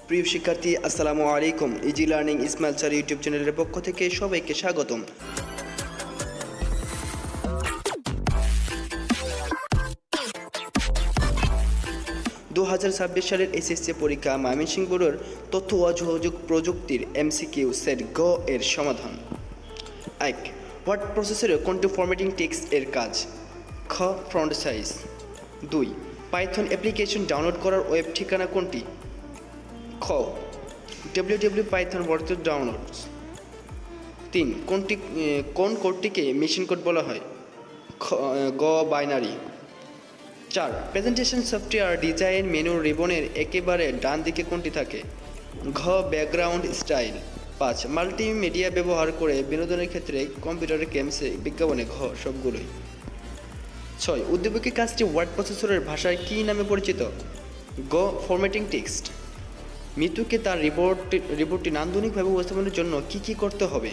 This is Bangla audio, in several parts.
প্রিয় শিক্ষার্থী, আসসালামু আলাইকুম। Easy learning Ismail sir YouTube চ্যানেলের পক্ষ থেকে সবাইকে স্বাগতম। 2026 সালের এসএসসি পরীক্ষা ময়মনসিংহ বোর্ডের তথ্য ও যোগাযোগ প্রযুক্তির এমসিকিউ সেট গ এর সমাধান। 1. হোয়াট প্রসেসরে কোনটি ফরম্যাটিং টেক্সট এর কাজ? খ. Font size. 2. Python application download করার ওয়েব ঠিকানা কোনটি? খ. www.python workshop downloads. 3. কোন কোডটিকে মেশিন কোড বলা হয়? গ. বাইনারি। 4. প্রেজেন্টেশন সফটওয়্যার ডিজাইন মেনুর রিবনের একেবারে ডান দিকে কোনটি থাকে? ঘ. Background style. 5. মাল্টিমিডিয়া ব্যবহার করে বিনোদনের ক্ষেত্রে কম্পিউটারের গেমসে বিজ্ঞাপনে ঘ. সবগুলোই। 6. উদ্দীপকী কাজটি ওয়ার্ড প্রসেসরের ভাষায় কী নামে পরিচিত? গ. Formatting text. মৃত্যুকে তার রিপোর্টটি নান্দনিকভাবে উপস্থাপনের জন্য কী করতে হবে?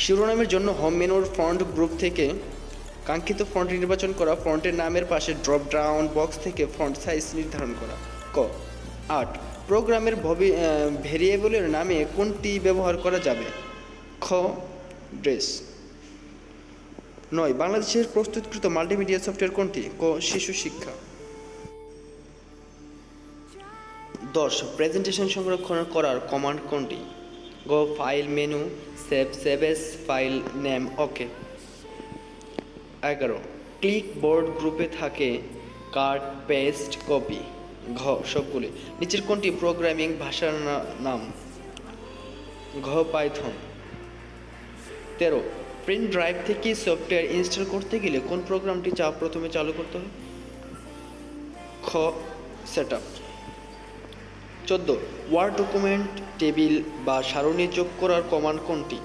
শিরোনামের জন্য হোম মেনুর ফন্ট গ্রুপ থেকে কাঙ্ক্ষিত ফন্ট নির্বাচন করা, ফন্টের নামের পাশে ড্রপ ডাউন বক্স থেকে ফন্ট সাইজ নির্ধারণ করা। ক. 8. প্রোগ্রামের ভেরিয়েবলের নামে কোনটি ব্যবহার করা যাবে? খ. ড্রেস। 9. বাংলাদেশের প্রস্তুতকৃত মাল্টিমিডিয়া সফটওয়্যার কোনটি? ক. শিশু শিক্ষা। 10. প্রেজেন্টেশন সংরক্ষণ করার কমান্ড কোনটি? গ. File menu, save as, file name, okay. 11. Clipboard গ্রুপে থাকে কাট, পেস্ট, কপি। ঘ. সবগুলি। নিচের কোনটি প্রোগ্রামিং ভাষার নাম? ঘ. পাইথন। 13. প্রিন্ট ড্রাইভ থেকে সফটওয়্যার ইনস্টল করতে গেলে কোন প্রোগ্রামটি প্রথমে চালু করতে হবে? খ. সেটআপ। 14. ওয়ার্ড ডকুমেন্ট টেবিল বা সারণী যোগ করার কমান্ড কোনটি?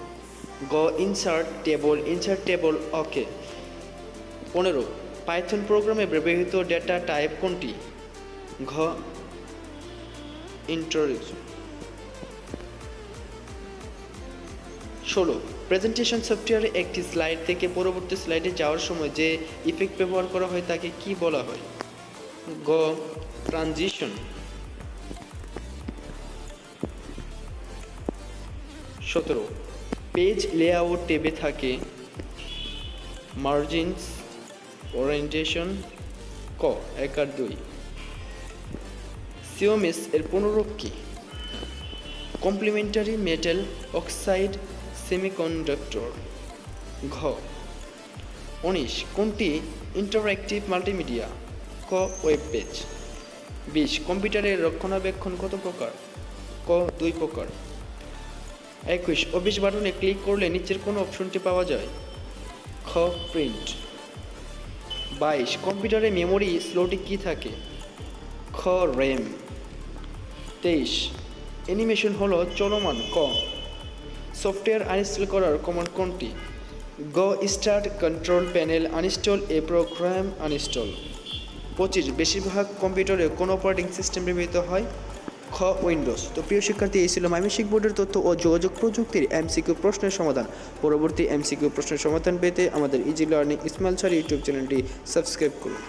গ. ইনসার্ট টেবল, ওকে। 15. পাইথন প্রোগ্রামে ব্যবহৃত ডেটা টাইপ কোনটি? ঘ. ইন্টিজার। 16. প্রেজেন্টেশন সফটওয়্যারে একটি স্লাইড থেকে পরবর্তী স্লাইডে যাওয়ার সময় যে ইফেক্ট ব্যবহার করা হয় তাকে কি বলা হয়? গ. ট্রানজিশন। 17. পেজ লেআউট ট্যাবে থাকে মার্জিনস, ওরিয়েন্টেশন। ক. 1 আর 2। সিওএমএস এর পুনরূপ কি? Complementary metal oxide semiconductor. ঘ. 19. কোনটি ইন্টারঅ্যাক্টিভ মাল্টিমিডিয়া? ক. Web page. 20. কম্পিউটারের রক্ষণাবেক্ষণ কত প্রকার? ক. 2 প্রকার। 21. অফিস বাটনে ক্লিক করলে নিচের কোন অপশনটি পাওয়া যায়? খ. প্রিন্ট। 22. কম্পিউটারে মেমোরি স্লটে কি থাকে? খ. র্যাম। 23. অ্যানিমেশন হলো চলমান। ক. সফটওয়্যার আনইনস্টল করার কমান্ড কোনটি? গ. স্টার্ট কন্ট্রোল প্যানেল আনইনস্টল এ প্রোগ্রাম আনইনস্টল। 25. বেশিরভাগ কম্পিউটারে কোন অপারেটিং সিস্টেম ব্যবহৃত হয়? খ. উইন্ডোজ। তো প্রিয় শিক্ষার্থী, এই ছিল ময়মনসিংহ বোর্ডের তথ্য ও যোগাযোগ প্রযুক্তির এমসিকিউ প্রশ্নের সমাধান। পরবর্তী এমসিকিউ প্রশ্নের সমাধান পেতে আমাদের easy learning Ismail sir YouTube চ্যানেলটি সাবস্ক্রাইব করুন।